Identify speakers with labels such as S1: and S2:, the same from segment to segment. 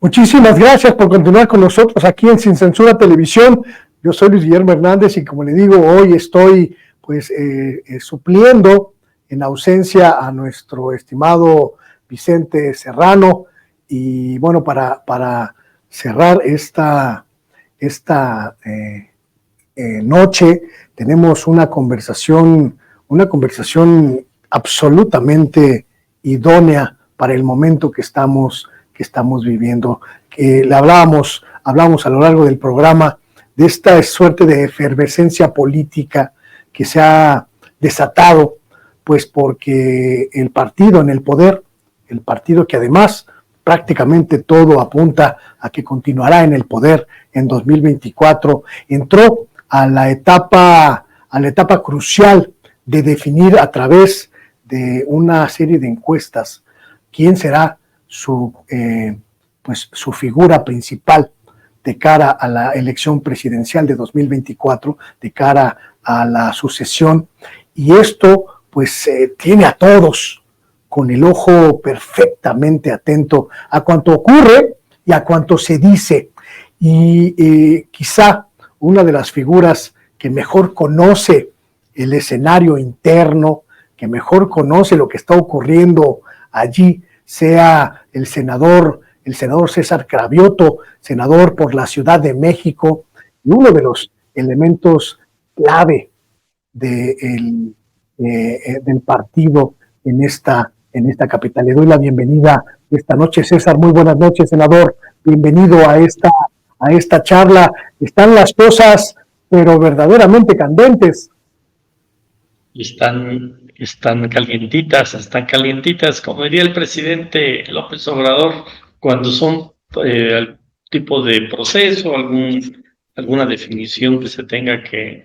S1: Muchísimas gracias por continuar con nosotros aquí en Sin Censura Televisión. Yo soy Luis Guillermo Hernández y, como le digo, hoy estoy supliendo en ausencia a nuestro estimado Vicente Serrano. Y bueno, para cerrar esta noche, tenemos una conversación absolutamente idónea para el momento que estamos viviendo. Le hablamos a lo largo del programa de esta suerte de efervescencia política que se ha desatado, pues porque el partido en el poder, el partido que además prácticamente todo apunta a que continuará en el poder en 2024, entró a la etapa crucial de definir a través de una serie de encuestas quién será su figura principal de cara a la elección presidencial de 2024, de cara a la sucesión. Y esto pues tiene a todos con el ojo perfectamente atento a cuanto ocurre y a cuanto se dice. Y quizá una de las figuras que mejor conoce el escenario interno, que mejor conoce lo que está ocurriendo allí, sea el senador César Cravioto, senador por la Ciudad de México, y uno de los elementos clave del partido en esta capital. Le doy la bienvenida esta noche. César, muy buenas noches, senador. Bienvenido a esta charla. Están las cosas, pero verdaderamente candentes.
S2: Están calientitas, como diría el presidente López Obrador, cuando son el tipo de proceso, alguna definición que se tenga que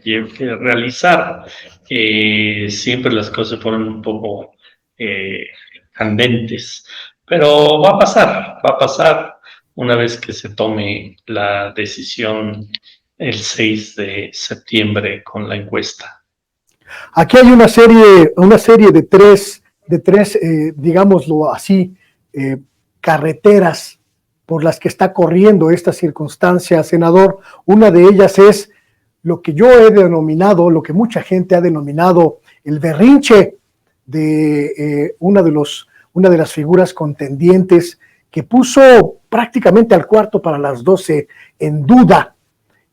S2: realizar, siempre las cosas se ponen un poco candentes, pero va a pasar una vez que se tome la decisión el 6 de septiembre con la encuesta.
S1: Aquí hay una serie de tres, digámoslo así, carreteras por las que está corriendo esta circunstancia, senador. Una de ellas es lo que yo he denominado, lo que mucha gente ha denominado el berrinche de una de las figuras contendientes que puso prácticamente al cuarto para las 12 en duda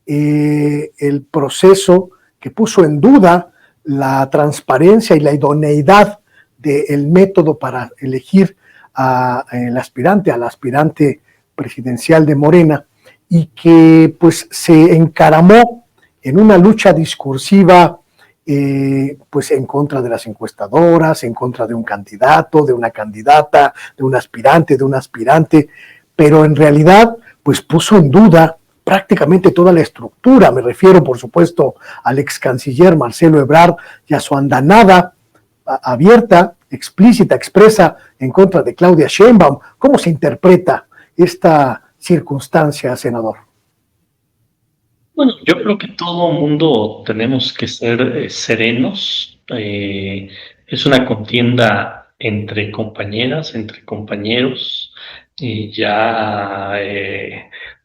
S1: el proceso, que puso en duda la transparencia y la idoneidad del método para elegir a la aspirante presidencial de Morena, y que pues se encaramó en una lucha discursiva pues en contra de las encuestadoras, en contra de un candidato, de una candidata, de un aspirante, pero en realidad pues puso en duda prácticamente toda la estructura. Me refiero, por supuesto, al ex canciller Marcelo Ebrard y a su andanada abierta, explícita, expresa en contra de Claudia Sheinbaum. ¿Cómo se interpreta esta circunstancia, senador?
S2: Bueno, yo creo que todo mundo tenemos que ser serenos. Es una contienda entre compañeras, entre compañeros, y ya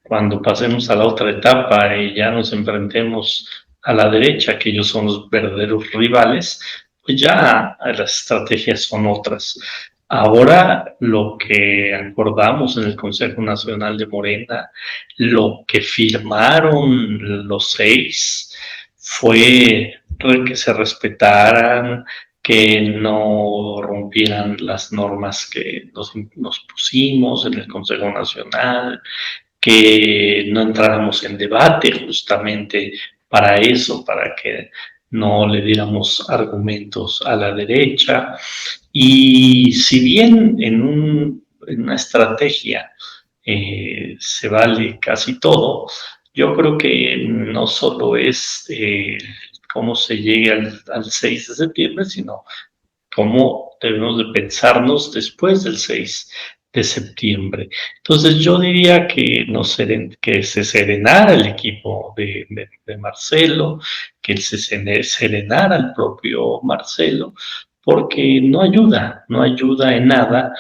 S2: cuando pasemos a la otra etapa y ya nos enfrentemos a la derecha, que ellos son los verdaderos rivales, pues ya las estrategias son otras. Ahora lo que acordamos en el Consejo Nacional de Morena, lo que firmaron los 6, fue que se respetaran, que no rompieran las normas que nos pusimos en el Consejo Nacional, que no entráramos en debate justamente para eso, para que no le diéramos argumentos a la derecha. Y si bien en una estrategia se vale casi todo, yo creo que no solo es cómo se llegue al 6 de septiembre, sino cómo debemos de pensarnos después del 6 de septiembre. Entonces yo diría que, que se serenara el equipo de Marcelo, que se serenara el propio Marcelo, porque no ayuda en nada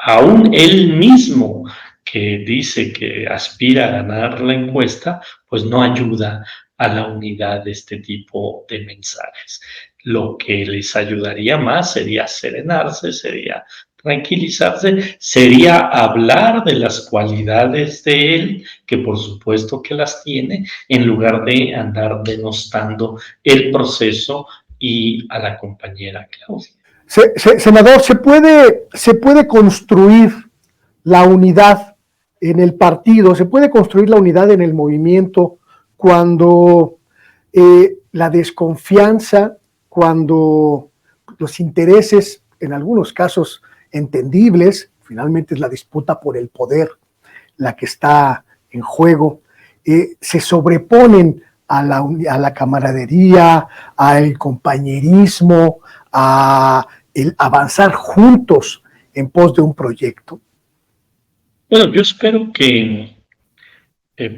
S2: aún él mismo que dice que aspira a ganar la encuesta, pues no ayuda a la unidad de este tipo de mensajes. Lo que les ayudaría más sería serenarse, sería tranquilizarse, sería hablar de las cualidades de él, que por supuesto que las tiene, en lugar de andar denostando el proceso y a la compañera Claudia.
S1: Senador, se puede construir la unidad en el partido, se puede construir la unidad en el movimiento cuando la desconfianza, cuando los intereses, en algunos casos entendibles, finalmente es la disputa por el poder la que está en juego, se sobreponen a la camaradería, al compañerismo, a el avanzar juntos en pos de un proyecto?
S2: Bueno, yo espero que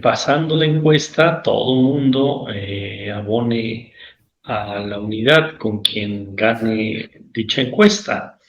S2: pasando la encuesta todo el mundo abone a la unidad con quien gane dicha encuesta.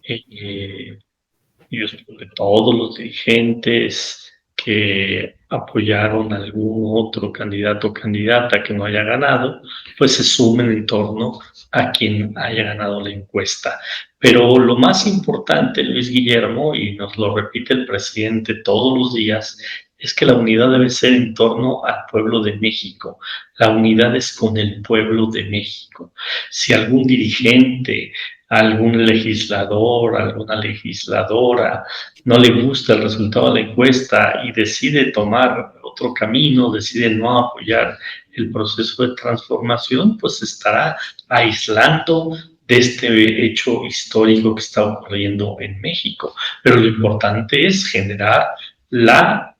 S2: Yo espero que todos los dirigentes que apoyaron a algún otro candidato o candidata que no haya ganado, pues se sumen en torno a quien haya ganado la encuesta. Pero lo más importante, Luis Guillermo, y nos lo repite el presidente todos los días, es que la unidad debe ser en torno al pueblo de México. La unidad es con el pueblo de México. Si algún dirigente, algún legislador, alguna legisladora no le gusta el resultado de la encuesta y decide tomar otro camino, decide no apoyar el proceso de transformación, pues estará aislando de este hecho histórico que está ocurriendo en México. Pero lo importante es generar la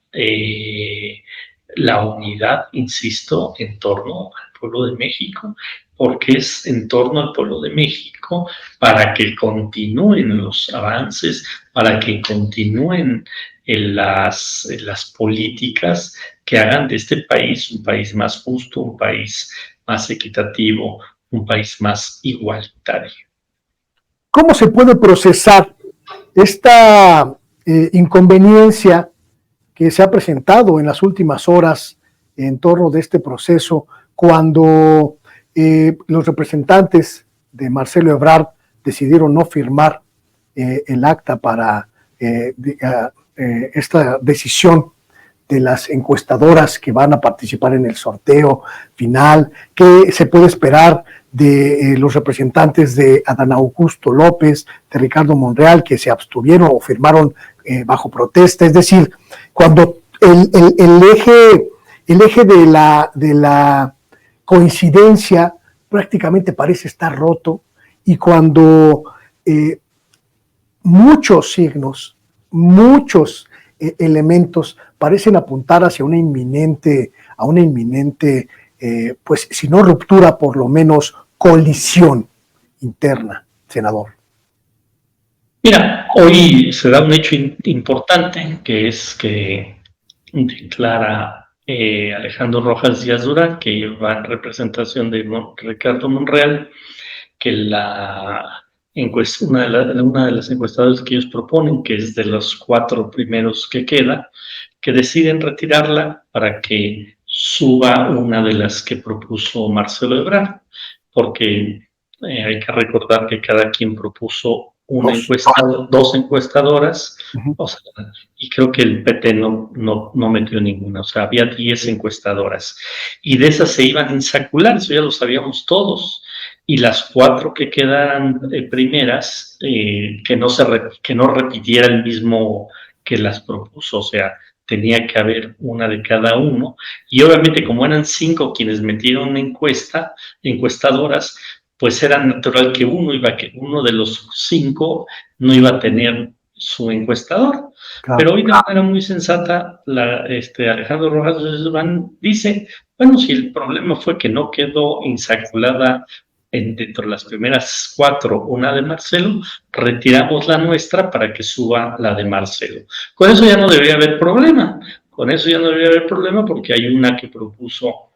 S2: unidad, insisto, en torno al pueblo de México, porque es en torno al pueblo de México para que continúen los avances, para que continúen en las políticas que hagan de este país un país más justo, un país más equitativo, un país más igualitario.
S1: ¿Cómo se puede procesar esta inconveniencia que se ha presentado en las últimas horas en torno de este proceso cuando los representantes de Marcelo Ebrard decidieron no firmar el acta para esta decisión de las encuestadoras que van a participar en el sorteo final? ¿Qué se puede esperar de los representantes de Adán Augusto López, de Ricardo Monreal, que se abstuvieron o firmaron bajo protesta? Es decir, cuando el eje de la coincidencia prácticamente parece estar roto, y cuando muchos signos, muchos elementos parecen apuntar hacia una inminente, pues si no ruptura, por lo menos colisión interna, senador.
S2: Mira, hoy se da un hecho importante, que es que declara Alejandro Rojas Díaz Durán, que va en representación de Ricardo Monreal, que una de las encuestadoras que ellos proponen, que es de los 4 primeros que queda, que deciden retirarla para que suba una de las que propuso Marcelo Ebrard, porque hay que recordar que cada quien propuso dos encuestadoras, o sea, y creo que el PT no metió ninguna, o sea, había 10 encuestadoras, y de esas se iban a insacular, eso ya lo sabíamos todos, y las 4 que quedaran primeras, que no repitiera el mismo que las propuso, o sea, tenía que haber una de cada uno, y obviamente como eran 5 quienes metieron una encuestadoras, pues era natural que uno de los 5 no iba a tener su encuestador. Claro. Pero hoy de manera muy sensata, Alejandro Rojas Durán dice, bueno, si el problema fue que no quedó insaculada dentro de las primeras 4 una de Marcelo, retiramos la nuestra para que suba la de Marcelo. Con eso ya no debería haber problema, porque hay una que propuso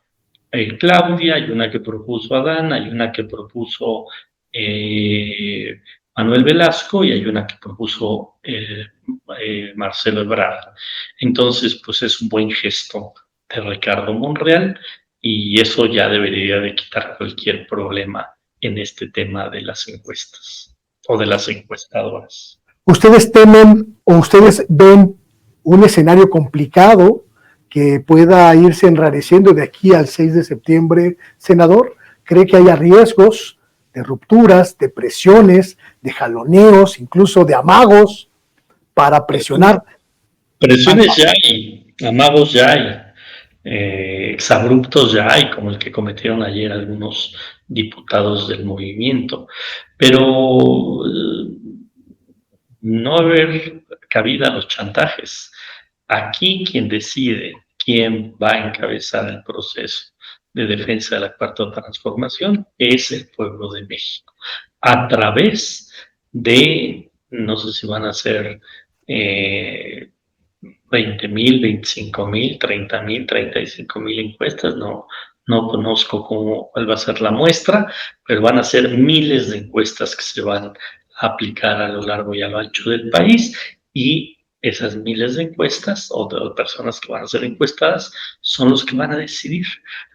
S2: Claudia, hay una que propuso Adán, hay una que propuso Manuel Velasco y hay una que propuso Marcelo Ebrard. Entonces, pues es un buen gesto de Ricardo Monreal y eso ya debería de quitar cualquier problema en este tema de las encuestas o de las encuestadoras.
S1: ¿Ustedes temen o ustedes ven un escenario complicado que pueda irse enrareciendo de aquí al 6 de septiembre, senador? ¿Cree que haya riesgos de rupturas, de presiones, de jaloneos, incluso de amagos para presionar?
S2: Presiones ya hay, amagos ya hay, exabruptos ya hay, como el que cometieron ayer algunos diputados del movimiento, pero no haber cabida a los chantajes. Aquí quien decide quién va a encabezar el proceso de defensa de la cuarta transformación es el pueblo de México, a través de, no sé si van a ser 20,000, 25,000, 30,000, 35,000 encuestas, no conozco cuál va a ser la muestra, pero van a ser miles de encuestas que se van a aplicar a lo largo y a lo ancho del país y esas miles de encuestas o de personas que van a ser encuestadas son los que van a decidir.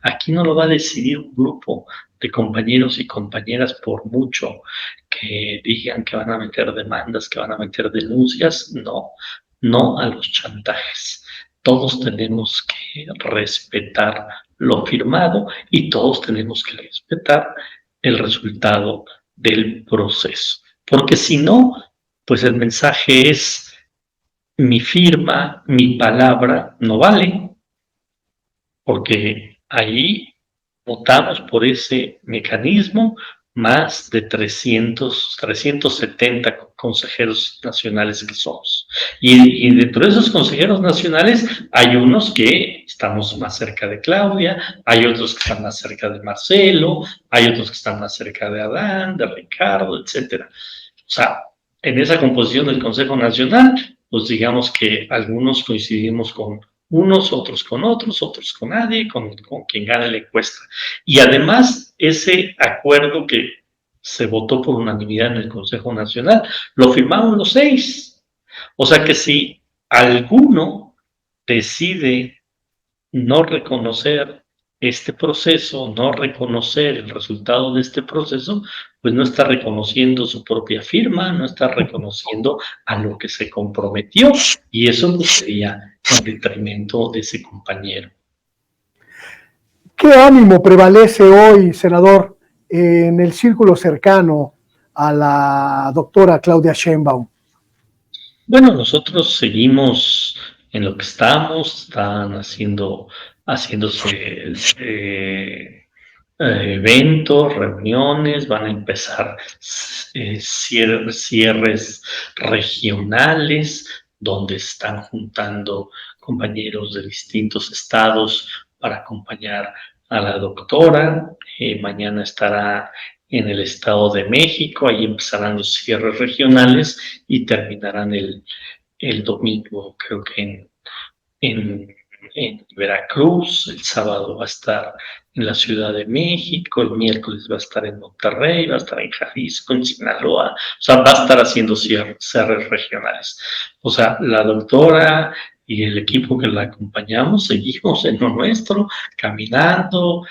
S2: Aquí no lo va a decidir un grupo de compañeros y compañeras por mucho que digan que van a meter demandas, que van a meter denuncias, no a los chantajes. Todos tenemos que respetar lo firmado y todos tenemos que respetar el resultado del proceso. Porque si no, pues el mensaje es mi firma, mi palabra no vale, porque ahí votamos por ese mecanismo más de 370 consejeros nacionales que somos. Y dentro de esos consejeros nacionales hay unos que estamos más cerca de Claudia, hay otros que están más cerca de Marcelo, hay otros que están más cerca de Adán, de Ricardo, etcétera. O sea, en esa composición del Consejo Nacional, pues digamos que algunos coincidimos con unos, otros con otros, otros con nadie, con quien gane la encuesta. Y además, ese acuerdo que se votó por unanimidad en el Consejo Nacional, lo firmaron los 6. O sea que si alguno decide no reconocer este proceso, no reconocer el resultado de este proceso, pues no está reconociendo su propia firma, no está reconociendo a lo que se comprometió y eso pues sería en detrimento de ese compañero.
S1: ¿Qué ánimo prevalece hoy, senador, en el círculo cercano a la doctora Claudia Sheinbaum?
S2: Bueno, nosotros seguimos en lo que están haciéndose eventos, reuniones, van a empezar cierres regionales donde están juntando compañeros de distintos estados para acompañar a la doctora. Mañana estará en el Estado de México, ahí empezarán los cierres regionales y terminarán el domingo, creo que en Veracruz, el sábado va a estar en la Ciudad de México, el miércoles va a estar en Monterrey, va a estar en Jalisco, en Sinaloa, o sea, va a estar haciendo cierres regionales. O sea, la doctora y el equipo que la acompañamos seguimos en lo nuestro, caminando,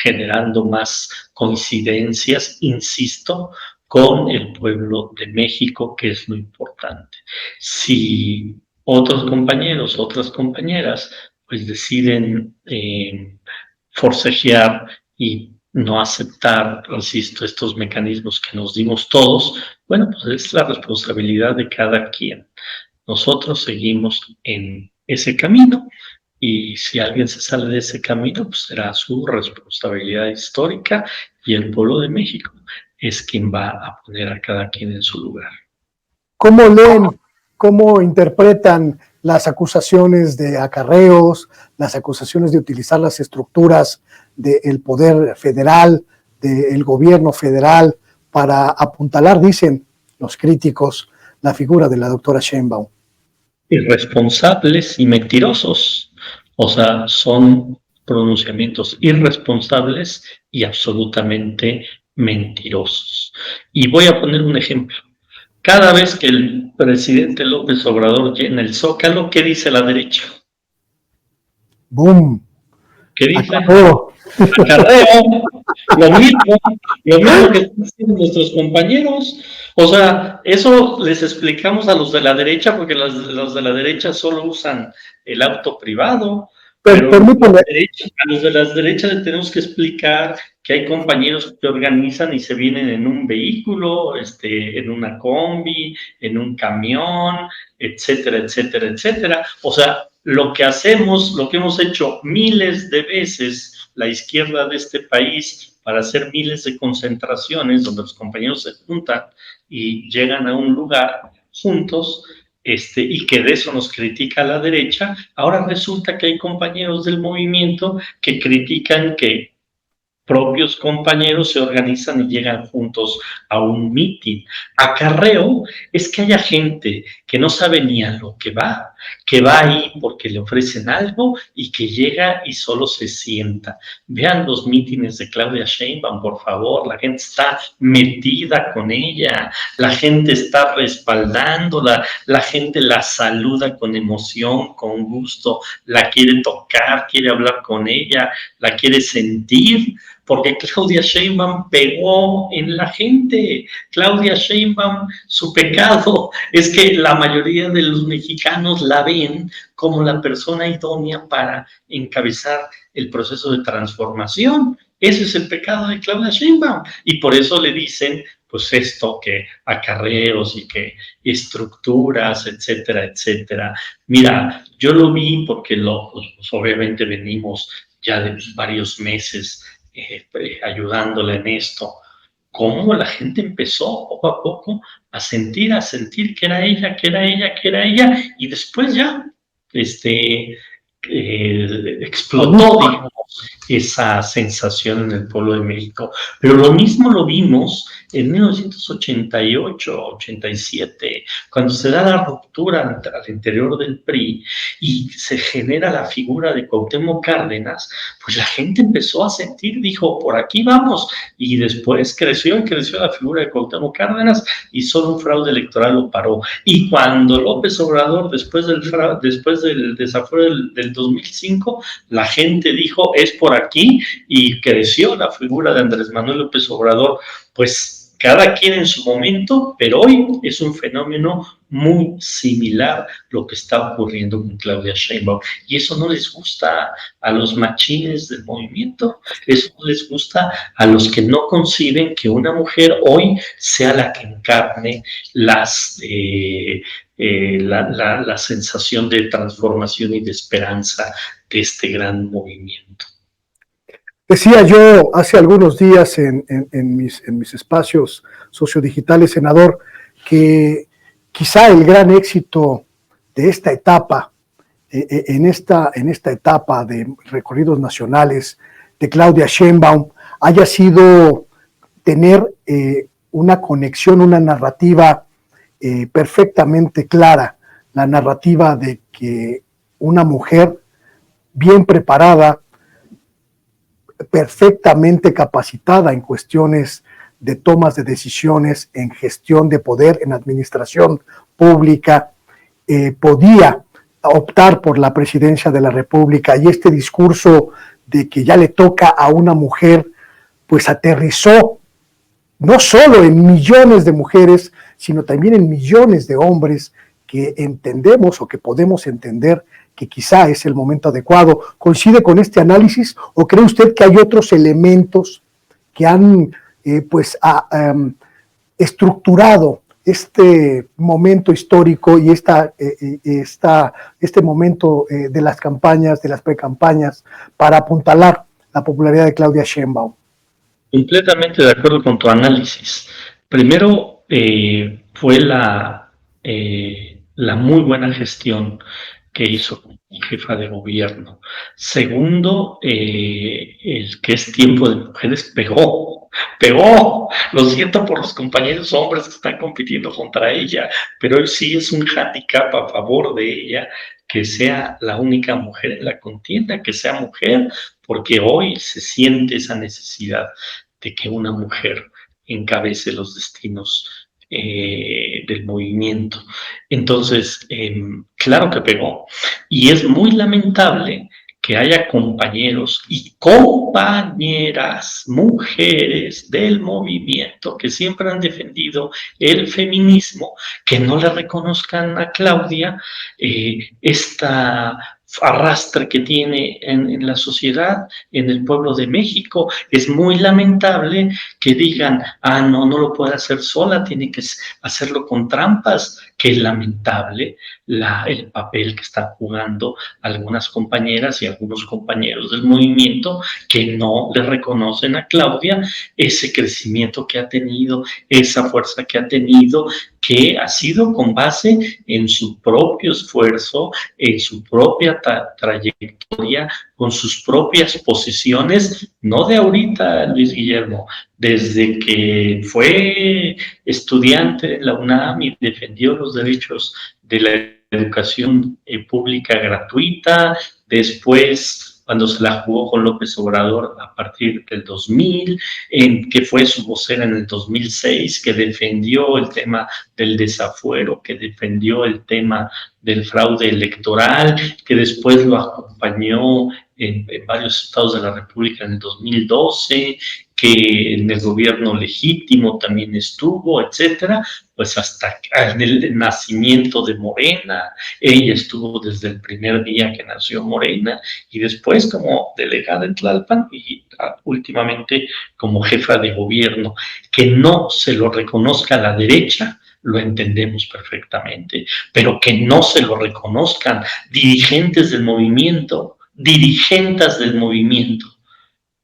S2: generando más coincidencias, insisto, con el pueblo de México, que es lo importante. Si otros compañeros, otras compañeras, pues deciden forcejear y no aceptar, insisto, estos mecanismos que nos dimos todos, bueno, pues es la responsabilidad de cada quien. Nosotros seguimos en ese camino y si alguien se sale de ese camino, pues será su responsabilidad histórica y el pueblo de México es quien va a poner a cada quien en su lugar.
S1: ¿Cómo leen, cómo interpretan las acusaciones de acarreos, las acusaciones de utilizar las estructuras del poder federal, del gobierno federal, para apuntalar, dicen los críticos, la figura de la doctora Sheinbaum?
S2: Irresponsables y mentirosos. O sea, son pronunciamientos irresponsables y absolutamente mentirosos. Y voy a poner un ejemplo. Cada vez que el presidente López Obrador llena el Zócalo, ¿qué dice la derecha?
S1: ¡Boom!
S2: ¿Qué dice?
S1: Acabó.
S2: Acarreo, lo mismo, lo mismo que están haciendo nuestros compañeros. O sea, eso les explicamos a los de la derecha, porque los de la derecha solo usan el auto privado, pero
S1: Permíteme,
S2: a los de las derechas les tenemos que explicar que hay compañeros que organizan y se vienen en un vehículo, en una combi, en un camión, etcétera, etcétera, etcétera. O sea, lo que hacemos, lo que hemos hecho miles de veces la izquierda de este país para hacer miles de concentraciones donde los compañeros se juntan y llegan a un lugar juntos, y que de eso nos critica la derecha, ahora resulta que hay compañeros del movimiento que critican que propios compañeros se organizan y llegan juntos a un mitin. Acarreo es que haya gente que no sabe ni a lo que va ahí porque le ofrecen algo y que llega y solo se sienta. Vean los mítines de Claudia Sheinbaum, por favor, la gente está metida con ella, la gente está respaldándola, la gente la saluda con emoción, con gusto, la quiere tocar, quiere hablar con ella, la quiere sentir, porque Claudia Sheinbaum pegó en la gente. Claudia Sheinbaum, su pecado es que la mayoría de los mexicanos la ven como la persona idónea para encabezar el proceso de transformación. Ese es el pecado de Claudia Sheinbaum. Y por eso le dicen, pues esto, que acarreos y que estructuras, etcétera, etcétera. Mira, yo lo vi porque pues obviamente venimos ya de varios meses ayudándola en esto, cómo la gente empezó poco a poco a sentir que era ella, que era ella, que era ella, y después ya explotó, digamos, esa sensación en el pueblo de México. Pero lo mismo lo vimos en 1988, 87, cuando se da la ruptura al interior del PRI y se genera la figura de Cuauhtémoc Cárdenas, pues la gente empezó a sentir, dijo, por aquí vamos, y después creció y creció la figura de Cuauhtémoc Cárdenas y solo un fraude electoral lo paró. Y cuando López Obrador, después del desafuero del 2005, la gente dijo, es por aquí, y creció la figura de Andrés Manuel López Obrador, pues cada quien en su momento, pero hoy es un fenómeno muy similar lo que está ocurriendo con Claudia Sheinbaum. Y eso no les gusta a los machines del movimiento, eso no les gusta a los que no conciben que una mujer hoy sea la que encarne la sensación de transformación y de esperanza de este gran movimiento.
S1: Decía yo hace algunos días en mis espacios sociodigitales, senador, que quizá el gran éxito de esta etapa, en esta etapa de recorridos nacionales de Claudia Sheinbaum, haya sido tener una conexión, una narrativa perfectamente clara, la narrativa de que una mujer bien preparada, perfectamente capacitada en cuestiones de tomas de decisiones, en gestión de poder, en administración pública, podía optar por la presidencia de la República, y este discurso de que ya le toca a una mujer, pues aterrizó no solo en millones de mujeres, sino también en millones de hombres que entendemos o que podemos entender que quizá es el momento adecuado. ¿Coincide con este análisis o cree usted que hay otros elementos que han estructurado este momento histórico y este momento de las campañas, de las precampañas, para apuntalar la popularidad de Claudia Sheinbaum?
S2: Completamente de acuerdo con tu análisis. Primero, fue la muy buena gestión que hizo como jefa de gobierno. Segundo, el que es tiempo de mujeres pegó. Lo siento por los compañeros hombres que están compitiendo contra ella, pero él sí es un hándicap a favor de ella, que sea la única mujer en la contienda, que sea mujer, porque hoy se siente esa necesidad de que una mujer encabece los destinos del movimiento. Entonces, claro que pegó. Y es muy lamentable que haya compañeros y compañeras, mujeres del movimiento que siempre han defendido el feminismo, que no le reconozcan a Claudia esta arrastre que tiene en la sociedad, en el pueblo de México. Es muy lamentable que digan, no, no lo puede hacer sola, tiene que hacerlo con trampas. Qué lamentable el papel que están jugando algunas compañeras y algunos compañeros del movimiento que no le reconocen a Claudia ese crecimiento que ha tenido, esa fuerza que ha tenido, que ha sido con base en su propio esfuerzo, en su propia trayectoria, con sus propias posiciones, no de ahorita, Luis Guillermo, desde que fue estudiante en la UNAM y defendió los derechos de la educación pública gratuita, después cuando se la jugó con López Obrador a partir del 2000, que fue su vocera en el 2006, que defendió el tema del desafuero, que defendió el tema del fraude electoral, que después lo acompañó en varios estados de la República en el 2012, que en el gobierno legítimo también estuvo, etcétera, pues hasta en el nacimiento de Morena. Ella estuvo desde el primer día que nació Morena y después como delegada en Tlalpan y últimamente como jefa de gobierno. Que no se lo reconozca a la derecha, lo entendemos perfectamente, pero que no se lo reconozcan dirigentes del movimiento,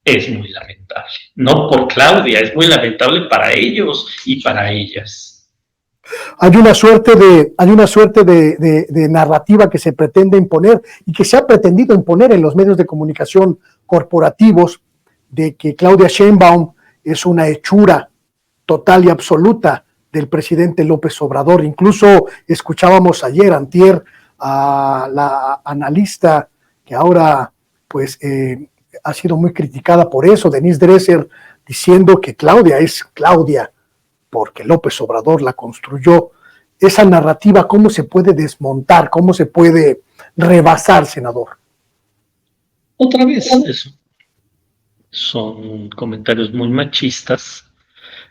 S2: es muy lamentable. No por Claudia, es muy lamentable para ellos y para ellas.
S1: Hay una suerte de narrativa que se pretende imponer y que se ha pretendido imponer en los medios de comunicación corporativos de que Claudia Sheinbaum es una hechura total y absoluta del presidente López Obrador. Incluso escuchábamos ayer, antier, a la analista que ahora pues ha sido muy criticada por eso, Denise Dresser, diciendo que Claudia es Claudia porque López Obrador la construyó. Esa narrativa, ¿cómo se puede desmontar? ¿Cómo se puede rebasar, senador?
S2: Otra vez eso. Son comentarios muy machistas,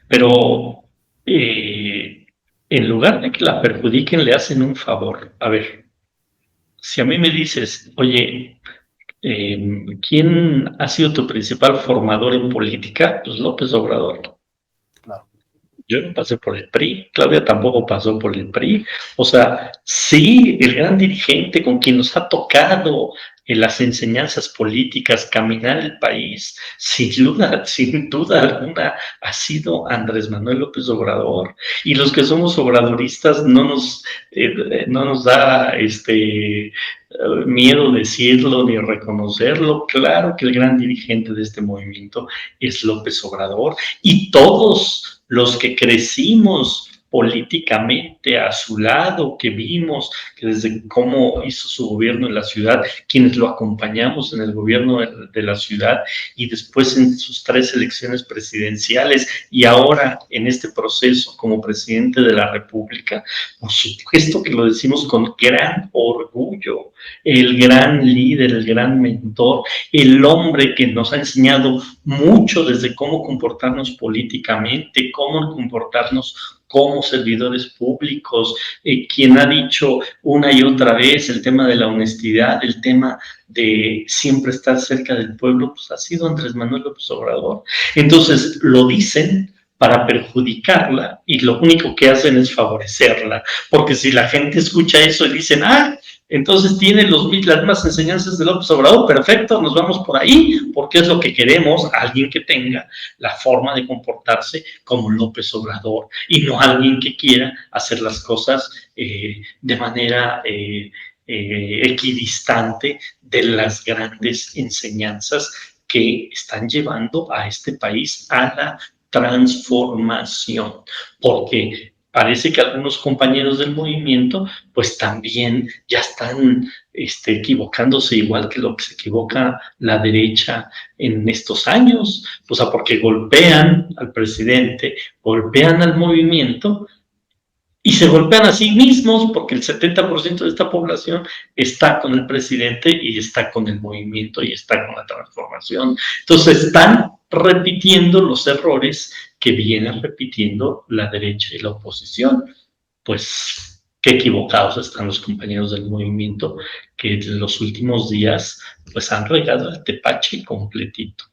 S2: pero en lugar de que la perjudiquen, le hacen un favor. A ver, si a mí me dices, oye, ¿quién ha sido tu principal formador en política? Pues López Obrador. Claro. Yo no pasé por el PRI, Claudia tampoco pasó por el PRI. O sea, sí, el gran dirigente con quien nos ha tocado en las enseñanzas políticas caminar el país, sin duda alguna, ha sido Andrés Manuel López Obrador. Y los que somos obradoristas no nos da miedo decirlo ni reconocerlo. Claro que el gran dirigente de este movimiento es López Obrador y todos los que crecimos políticamente a su lado, que vimos que desde cómo hizo su gobierno en la ciudad, quienes lo acompañamos en el gobierno de la ciudad y después en sus 3 elecciones presidenciales y ahora en este proceso como presidente de la República, por supuesto que lo decimos con gran orgullo. El gran líder, el gran mentor, el hombre que nos ha enseñado mucho desde cómo comportarnos políticamente, cómo comportarnos como servidores públicos, quien ha dicho una y otra vez el tema de la honestidad, el tema de siempre estar cerca del pueblo, pues ha sido Andrés Manuel López Obrador. Entonces lo dicen para perjudicarla y lo único que hacen es favorecerla, porque si la gente escucha eso y dicen, entonces tiene las mismas enseñanzas de López Obrador, perfecto, nos vamos por ahí, porque es lo que queremos, alguien que tenga la forma de comportarse como López Obrador y no alguien que quiera hacer las cosas de manera equidistante de las grandes enseñanzas que están llevando a este país a la transformación, porque parece que algunos compañeros del movimiento pues también ya están equivocándose igual que lo que se equivoca la derecha en estos años, o sea, porque golpean al presidente, golpean al movimiento y se golpean a sí mismos porque el 70% de esta población está con el presidente y está con el movimiento y está con la transformación. Entonces están repitiendo los errores que vienen repitiendo la derecha y la oposición. Pues qué equivocados están los compañeros del movimiento que en los últimos días pues han regado el tepache completito.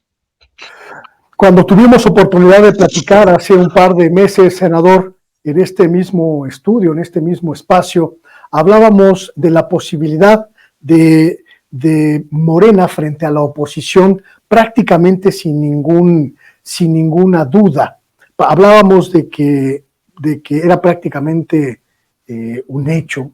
S1: Cuando tuvimos oportunidad de platicar hace un par de meses, senador, en este mismo estudio, en este mismo espacio, hablábamos de la posibilidad de Morena frente a la oposición prácticamente sin ninguna duda. Hablábamos de que era prácticamente un hecho,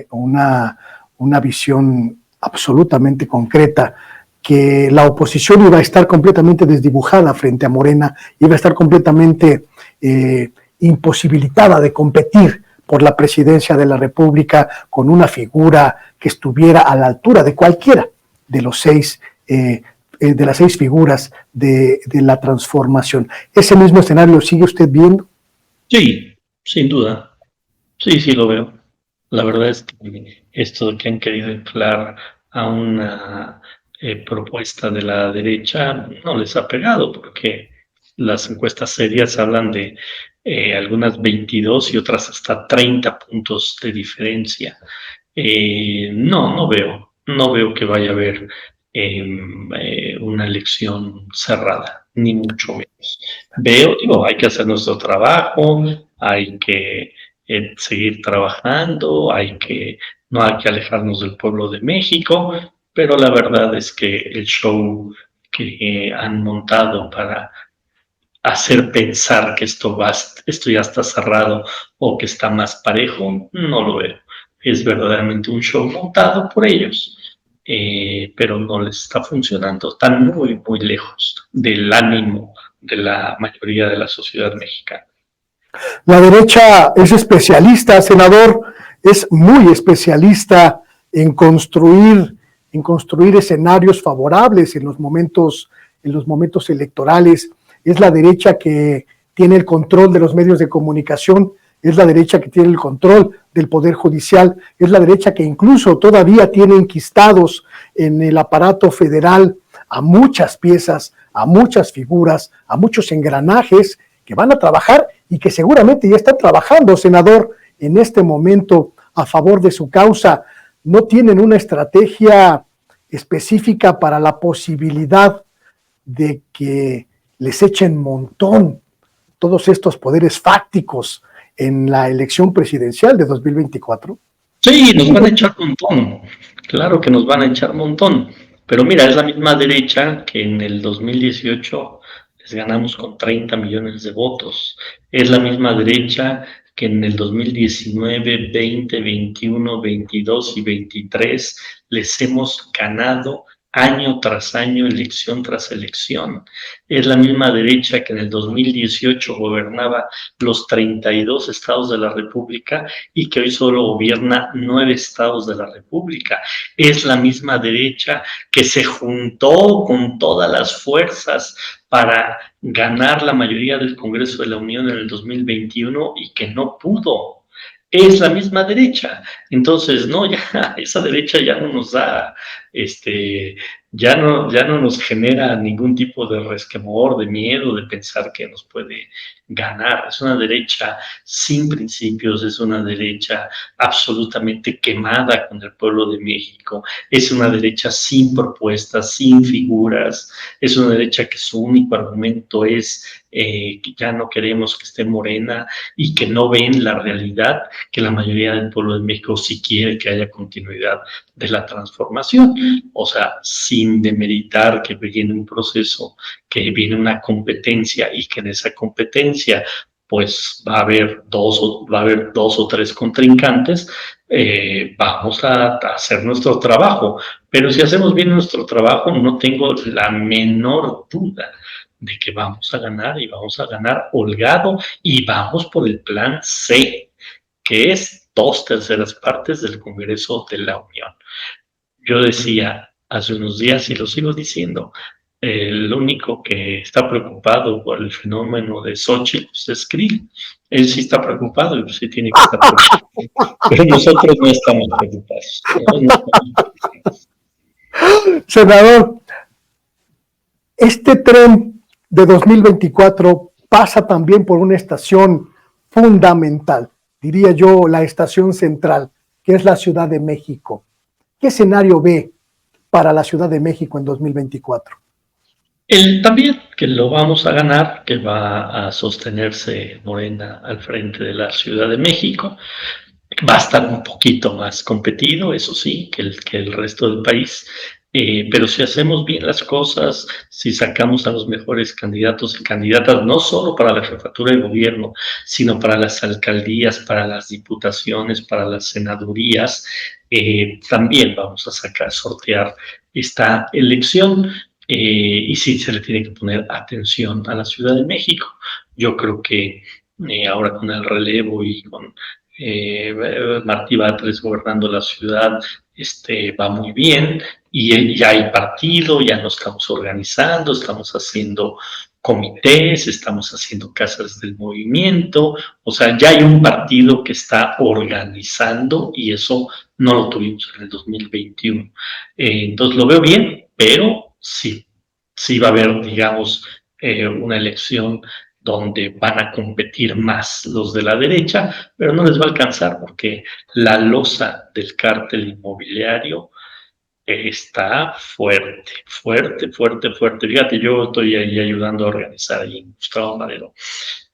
S1: una visión absolutamente concreta, que la oposición iba a estar completamente desdibujada frente a Morena, iba a estar completamente imposibilitada de competir por la presidencia de la República con una figura que estuviera a la altura de cualquiera de los de las 6 figuras de la transformación. ¿Ese mismo escenario sigue usted viendo?
S2: Sí, sin duda. Sí, lo veo. La verdad es que esto de que han querido inflar a una propuesta de la derecha no les ha pegado, porque las encuestas serias hablan de algunas 22 y otras hasta 30 puntos de diferencia. No veo que vaya a haber una elección cerrada, ni mucho menos. Hay que hacer nuestro trabajo, hay que seguir trabajando, no hay que alejarnos del pueblo de México, pero la verdad es que el show que han montado para hacer pensar que esto ya está cerrado o que está más parejo, no lo veo. Es verdaderamente un show montado por ellos, pero no les está funcionando. Están muy, muy lejos del ánimo de la mayoría de la sociedad mexicana.
S1: La derecha es especialista, senador, es muy especialista en construir escenarios favorables en los momentos electorales. Es la derecha que tiene el control de los medios de comunicación, es la derecha que tiene el control del Poder Judicial, es la derecha que incluso todavía tiene enquistados en el aparato federal a muchas piezas, a muchas figuras, a muchos engranajes que van a trabajar y que seguramente ya están trabajando, senador, en este momento a favor de su causa. No tienen una estrategia específica para la posibilidad de que les echen montón todos estos poderes fácticos en la elección presidencial de 2024.
S2: Sí, nos van a echar montón, claro que nos van a echar montón, pero mira, es la misma derecha que en el 2018 les ganamos con 30 millones de votos, es la misma derecha que en el 2019, 20, 21, 22 y 23 les hemos ganado año tras año, elección tras elección. Es la misma derecha que en el 2018 gobernaba los 32 estados de la República y que hoy solo gobierna 9 estados de la República. Es la misma derecha que se juntó con todas las fuerzas para ganar la mayoría del Congreso de la Unión en el 2021 y que no pudo. Es la misma derecha. Entonces, no, ya esa derecha ya no nos da, ya no nos genera ningún tipo de resquemor, de miedo, de pensar que nos puede ganar. Es una derecha sin principios, es una derecha absolutamente quemada con el pueblo de México, es una derecha sin propuestas, sin figuras, es una derecha que su único argumento es que ya no queremos que esté Morena y que no ven la realidad que la mayoría del pueblo de México sí quiere que haya continuidad de la transformación. O sea, sin demeritar que viene un proceso, que viene una competencia y que en esa competencia pues va a haber dos o tres contrincantes, vamos a hacer nuestro trabajo. Pero si hacemos bien nuestro trabajo, no tengo la menor duda de que vamos a ganar y vamos a ganar holgado y vamos por el plan C, que es 2/3 del Congreso de la Unión. Yo decía hace unos días y lo sigo diciendo, el único que está preocupado por el fenómeno de Xochitl pues, es Krill. Él sí está preocupado y sí tiene que estar preocupado. Pero nosotros no estamos preocupados. No estamos preocupados.
S1: Senador, este tren de 2024 pasa también por una estación fundamental, diría yo, la estación central, que es la Ciudad de México. ¿Qué escenario ve para la Ciudad de México en 2024?
S2: También que lo vamos a ganar, que va a sostenerse Morena al frente de la Ciudad de México. Va a estar un poquito más competido, eso sí, que el resto del país. Pero si hacemos bien las cosas, si sacamos a los mejores candidatos y candidatas, no solo para la jefatura de gobierno, sino para las alcaldías, para las diputaciones, para las senadurías, también vamos a sortear esta elección. Y sí se le tiene que poner atención a la Ciudad de México. Yo creo que ahora con el relevo y con Martí Batres gobernando la ciudad, va muy bien y ya hay partido, ya nos estamos organizando, estamos haciendo comités, estamos haciendo casas del movimiento, o sea, ya hay un partido que está organizando y eso no lo tuvimos en el 2021. Entonces lo veo bien, pero sí va a haber, digamos, una elección donde van a competir más los de la derecha, pero no les va a alcanzar porque la losa del cártel inmobiliario está fuerte, fuerte, fuerte, fuerte. Fíjate, yo estoy ahí ayudando a organizar ahí en Gustavo Madero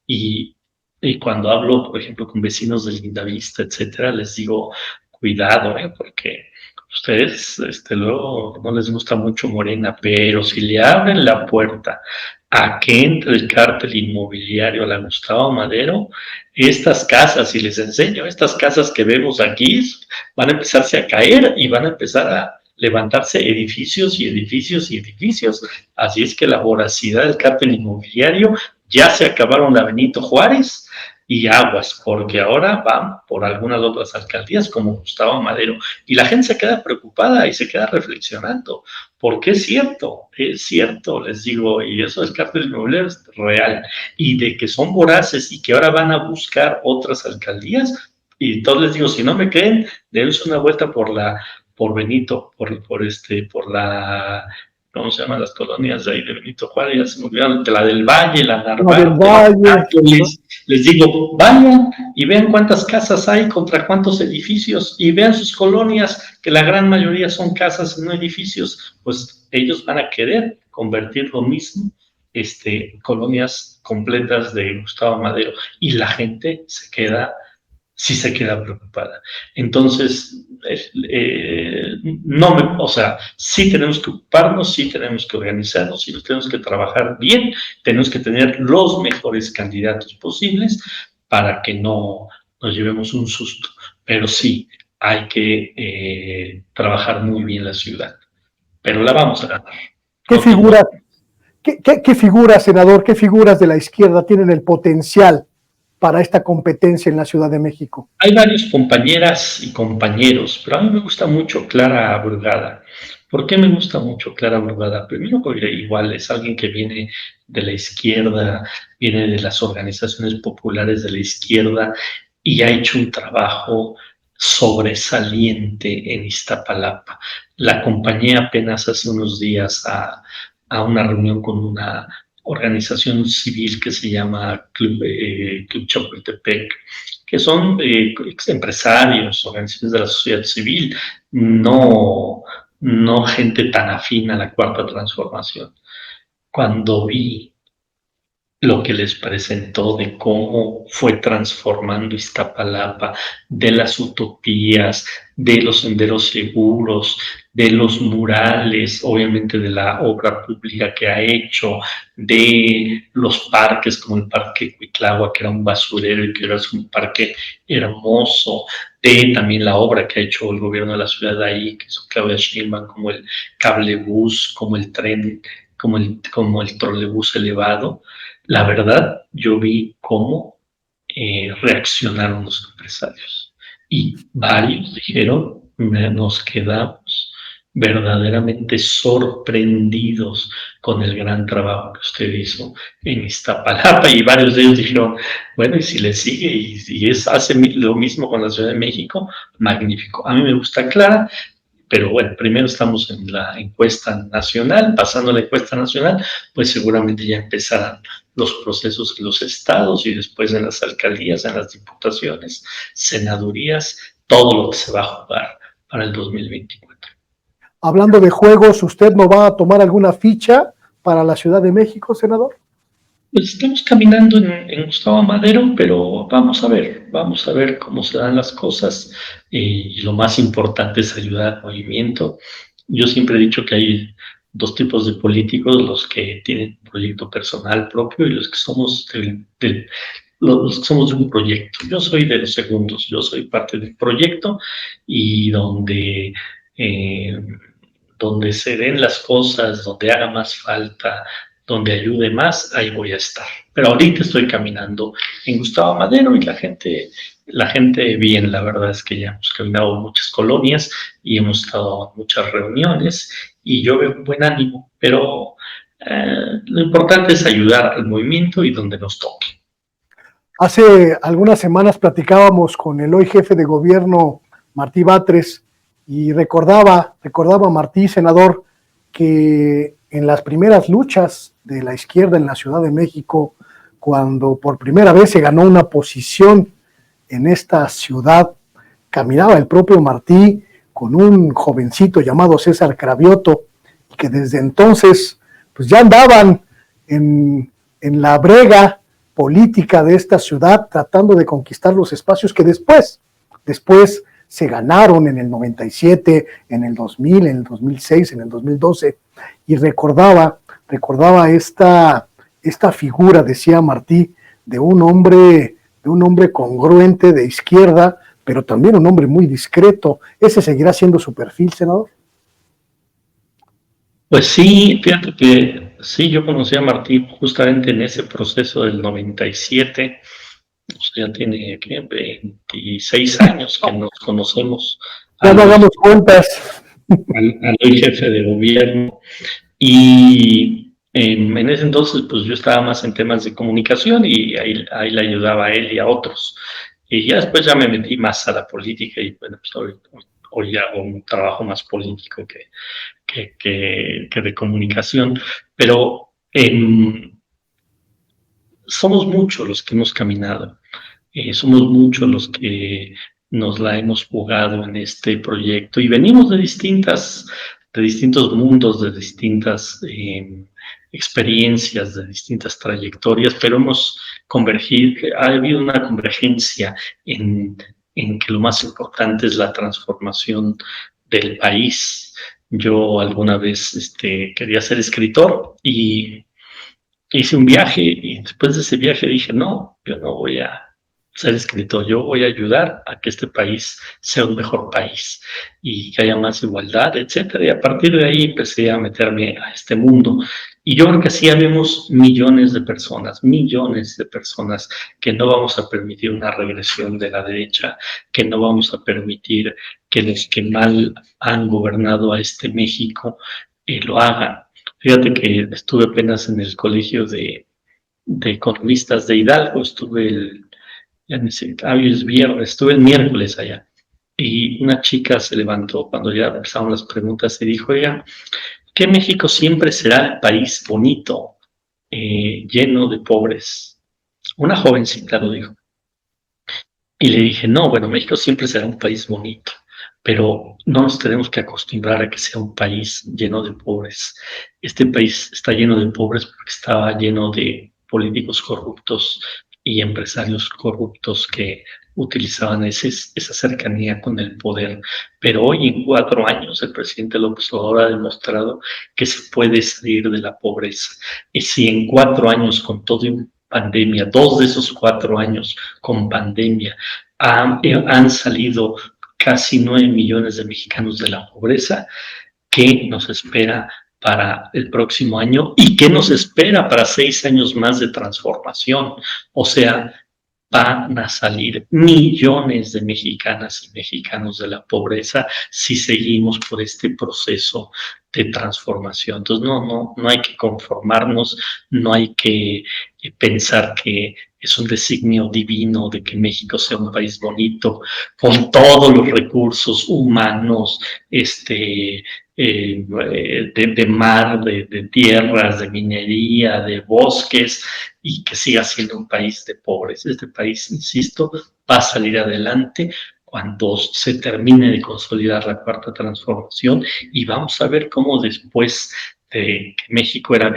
S2: y, y cuando hablo, por ejemplo, con vecinos de Lindavista, etcétera, les digo, cuidado, porque ustedes luego no les gusta mucho Morena, pero si le abren la puerta a que entre el cártel inmobiliario a la Gustavo Madero, estas casas, y les enseño, estas casas que vemos aquí, van a empezarse a caer y van a empezar a levantarse edificios y edificios y edificios. Así es que la voracidad del cártel inmobiliario ya se acabaron la Benito Juárez y aguas, porque ahora van por algunas otras alcaldías como Gustavo Madero y la gente se queda preocupada y se queda reflexionando, porque es cierto, les digo, y eso del cártel inmobiliario es real, y de que son voraces y que ahora van a buscar otras alcaldías, y entonces les digo, si no me creen, dense una vuelta por Benito, por la, ¿cómo se llaman las colonias de ahí de Benito Juárez? Ya se me olvidaron, la del Valle, la Narvarte, les digo, vayan y vean cuántas casas hay contra cuántos edificios y vean sus colonias, que la gran mayoría son casas, no edificios, pues ellos van a querer convertir lo mismo, colonias completas de Gustavo Madero y la gente sí se queda preocupada. Entonces, o sea, sí tenemos que ocuparnos, sí tenemos que organizarnos, sí tenemos que trabajar bien, tenemos que tener los mejores candidatos posibles para que no nos llevemos un susto. Pero sí, hay que trabajar muy bien la ciudad. Pero la vamos a ganar.
S1: ¿Qué figuras, qué figuras, senador, qué figuras de la izquierda tienen el potencial para esta competencia en la Ciudad de México?
S2: Hay varios compañeras y compañeros, pero a mí me gusta mucho Clara Brugada. ¿Por qué me gusta mucho Clara Brugada? Primero porque igual es alguien que viene de la izquierda, viene de las organizaciones populares de la izquierda y ha hecho un trabajo sobresaliente en Iztapalapa. La acompañé apenas hace unos días a una reunión con una organización civil que se llama Club Chapultepec, que son empresarios, organizaciones de la sociedad civil, no gente tan afín a la cuarta transformación. Cuando vi lo que les presentó de cómo fue transformando Iztapalapa, de las utopías, de los senderos seguros, de los murales, obviamente de la obra pública que ha hecho, de los parques como el Parque Cuitlagua, que era un basurero y que ahora es un parque hermoso, de también la obra que ha hecho el gobierno de la ciudad de ahí, que hizo Claudia Sheinbaum, como el cablebús, como el tren como el trolebús elevado. La verdad, yo vi cómo reaccionaron los empresarios y varios dijeron, nos quedamos verdaderamente sorprendidos con el gran trabajo que usted hizo en Iztapalapa, y varios de ellos dijeron, bueno, y si le sigue y hace lo mismo con la Ciudad de México, magnífico. A mí me gusta Clara, pero bueno, primero estamos en la encuesta nacional, pasando la encuesta nacional, pues seguramente ya empezarán los procesos en los estados y después en las alcaldías, en las diputaciones, senadurías, todo lo que se va a jugar para el 2024.
S1: Hablando de juegos, ¿usted no va a tomar alguna ficha para la Ciudad de México, senador?
S2: Pues estamos caminando en Gustavo Madero, pero vamos a ver cómo se dan las cosas, y lo más importante es ayudar al movimiento. Yo siempre he dicho que hay dos tipos de políticos, los que tienen un proyecto personal propio y los que somos los que somos de un proyecto. Yo soy de los segundos, yo soy parte del proyecto, y eh, donde se den las cosas, donde haga más falta, donde ayude más, ahí voy a estar. Pero ahorita estoy caminando en Gustavo Madero, y la gente bien, la verdad es que ya hemos caminado muchas colonias y hemos estado en muchas reuniones y yo veo un buen ánimo, pero lo importante es ayudar al movimiento y donde nos toque.
S1: Hace algunas semanas platicábamos con el hoy jefe de gobierno, Martí Batres, y recordaba Martí, senador, que en las primeras luchas de la izquierda en la Ciudad de México, cuando por primera vez se ganó una posición en esta ciudad, caminaba el propio Martí con un jovencito llamado César Cravioto, y que desde entonces pues ya andaban en la brega política de esta ciudad, tratando de conquistar los espacios que después se ganaron en el 97, en el 2000, en el 2006, en el 2012, y recordaba esta figura, decía Martí, de un hombre congruente, de izquierda, pero también un hombre muy discreto. ¿Ese seguirá siendo su perfil, senador?
S2: Pues sí, fíjate que sí, yo conocí a Martí justamente en ese proceso del 97, o sea, ya tiene ¿qué? 26 años que nos conocemos
S1: Ya no hagamos cuentas.
S2: al hoy jefe de gobierno. Y en ese entonces, pues yo estaba más en temas de comunicación y ahí le ayudaba a él y a otros. Y ya después ya me metí más a la política y bueno, pues hoy hago un trabajo más político que de comunicación. Pero somos muchos los que hemos caminado, somos muchos los que nos la hemos jugado en este proyecto y venimos de distintos mundos, de distintas experiencias, de distintas trayectorias, pero hemos convergido, ha habido una convergencia en, en que lo más importante es la transformación del país. Yo alguna vez quería ser escritor y hice un viaje, y después de ese viaje dije, no, yo no voy a ser escritor, yo voy a ayudar a que este país sea un mejor país y que haya más igualdad, etcétera. Y a partir de ahí empecé a meterme a este mundo. Y yo creo que así habemos millones de personas que no vamos a permitir una regresión de la derecha, que no vamos a permitir que los que mal han gobernado a este México lo hagan. Fíjate que estuve apenas en el colegio de economistas de Hidalgo, ya ni sé, hoy es viernes, estuve el miércoles allá. Y una chica se levantó cuando ya empezaron las preguntas y dijo, oiga, que México siempre será el país bonito, lleno de pobres. Una jovencita lo dijo. Y le dije, no, bueno, México siempre será un país bonito, pero no nos tenemos que acostumbrar a que sea un país lleno de pobres. Este país está lleno de pobres porque estaba lleno de políticos corruptos y empresarios corruptos que utilizaban esa cercanía con el poder. Pero hoy, en 4 años, el presidente López Obrador ha demostrado que se puede salir de la pobreza. Y si en 4 años, con todo pandemia, 2 de esos 4 años con pandemia, han salido casi 9 millones de mexicanos de la pobreza, ¿qué nos espera para el próximo año y qué nos espera para 6 años más de transformación. O sea, van a salir millones de mexicanas y mexicanos de la pobreza si seguimos por este proceso de transformación. Entonces, no hay que conformarnos, no hay que pensar que es un designio divino de que México sea un país bonito, con todos los recursos humanos, de mar, de tierras, de minería, de bosques, y que siga siendo un país de pobres. Este país, insisto, va a salir adelante cuando se termine de consolidar la cuarta transformación, y vamos a ver cómo después de que México era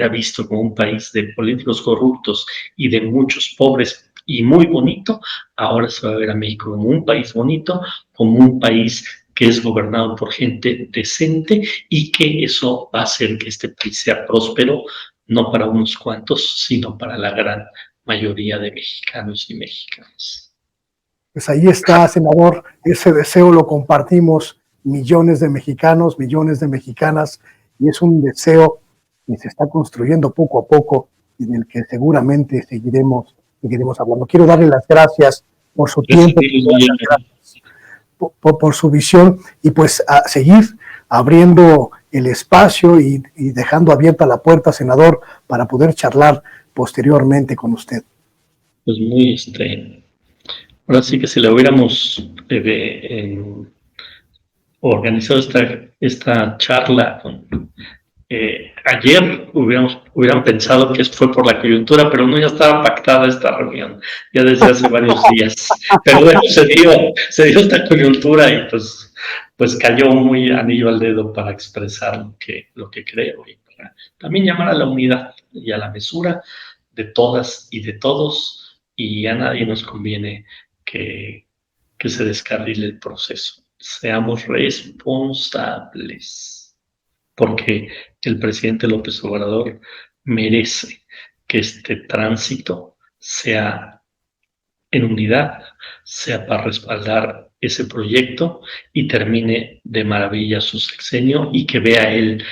S2: visto como un país de políticos corruptos y de muchos pobres y muy bonito, ahora se va a ver a México como un país bonito, como un país que es gobernado por gente decente, y que eso va a hacer que este país sea próspero, no para unos cuantos, sino para la gran mayoría de mexicanos y mexicanas.
S1: Pues ahí está, senador, ese deseo lo compartimos millones de mexicanos, millones de mexicanas, y es un deseo que se está construyendo poco a poco y del que seguramente seguiremos hablando. Quiero darle las gracias por su tiempo, por su visión, y pues a seguir abriendo el espacio y dejando abierta la puerta, senador, para poder charlar posteriormente con usted.
S2: Pues muy ahora sí que si le hubiéramos organizado esta charla ayer, hubieran pensado que fue por la coyuntura, pero no, ya estaba pactada esta reunión, ya desde hace varios días. Pero bueno, se dio esta coyuntura y pues cayó muy anillo al dedo para expresar lo que creo, y para también llamar a la unidad y a la mesura de todas y de todos, y a nadie nos conviene que se descarrile el proceso. Seamos responsables, porque el presidente López Obrador merece que este tránsito sea en unidad, sea para respaldar ese proyecto y termine de maravilla su sexenio, y que vea él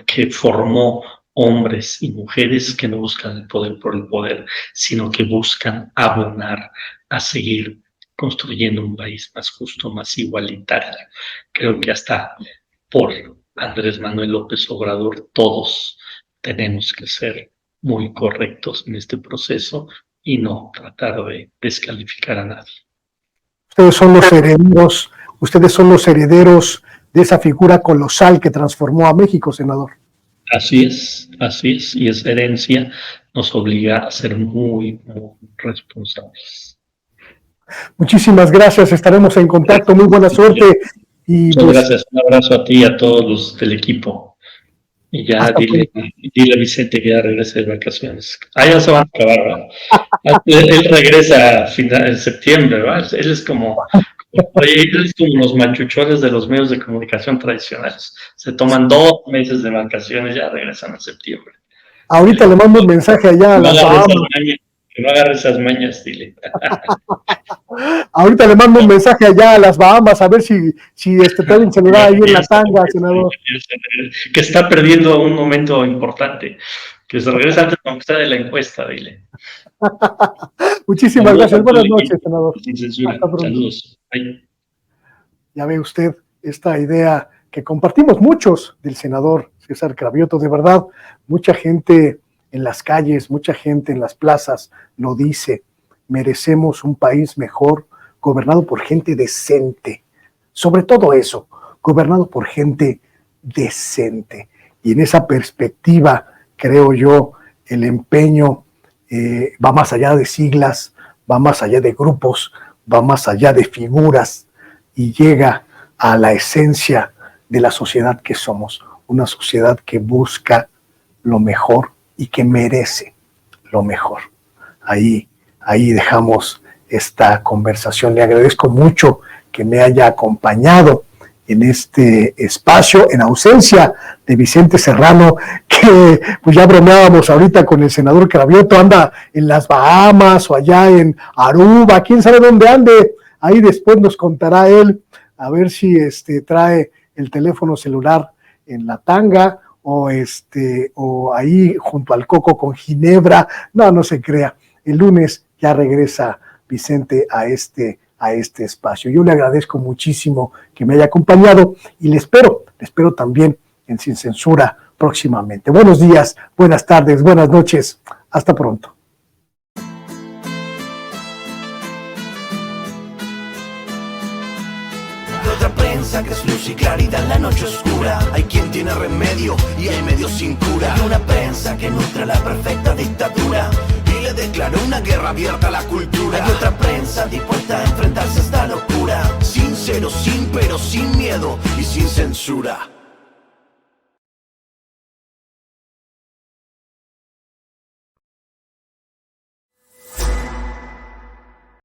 S2: que formó hombres y mujeres que no buscan el poder por el poder, sino que buscan abonar a seguir construyendo un país más justo, más igualitario. Creo que hasta por Andrés Manuel López Obrador todos tenemos que ser muy correctos en este proceso y no tratar de descalificar a nadie.
S1: Ustedes son los herederos de esa figura colosal que transformó a México, senador.
S2: Así es, y esa herencia nos obliga a ser muy, muy responsables.
S1: Muchísimas gracias, estaremos en contacto, muy buena suerte.
S2: Muchas gracias, un abrazo a ti y a todos los del equipo. Y ya dile a Vicente que ya regrese de vacaciones. Ya se van a acabar, ¿verdad? Él regresa en septiembre, ¿verdad? Él es como los machuchones de los medios de comunicación tradicionales. Se toman 2 meses de vacaciones, ya regresan en septiembre.
S1: Ahorita le mando un mensaje allá a las Bahamas.
S2: Que no agarre esas mañas, dile.
S1: Ahorita le mando un mensaje allá a las Bahamas, a ver si Tevin se le va ahí en la tanga, senador.
S2: Que está perdiendo un momento importante. Que se regresa antes de que de la encuesta, dile.
S1: Muchísimas gracias. Buenas noches, senador.
S2: Sin censura. Saludos. Bye.
S1: Ya ve usted esta idea que compartimos muchos del senador César Cravioto. De verdad, mucha gente en las calles, mucha gente en las plazas lo dice. Merecemos un país mejor, gobernado por gente decente. Sobre todo eso, gobernado por gente decente. Y en esa perspectiva, creo yo, el empeño va más allá de siglas, va más allá de grupos, va más allá de figuras, y llega a la esencia de la sociedad que somos, una sociedad que busca lo mejor y que merece lo mejor. Ahí dejamos esta conversación. Le agradezco mucho que me haya acompañado en este espacio, en ausencia de Vicente Serrano, que pues ya bromeábamos ahorita con el senador Cravioto, anda en las Bahamas o allá en Aruba, quién sabe dónde ande. Ahí después nos contará él, a ver si trae el teléfono celular en la tanga o ahí junto al coco con ginebra. No, no se crea. El lunes ya regresa Vicente a este espacio. Yo le agradezco muchísimo que me haya acompañado y le espero también en Sin Censura próximamente. Buenos días, buenas tardes, buenas noches. Hasta pronto.
S3: Otra prensa que es luz y claridad en la noche oscura. Hay quien tiene remedio y hay medio sin cura. Hay una prensa que nutre la perfecta dictadura y le declaró una guerra abierta a la cultura. Hay otra prensa dispuesta a enfrentarse a esta locura, sincero, sin pero, sin miedo y sin censura.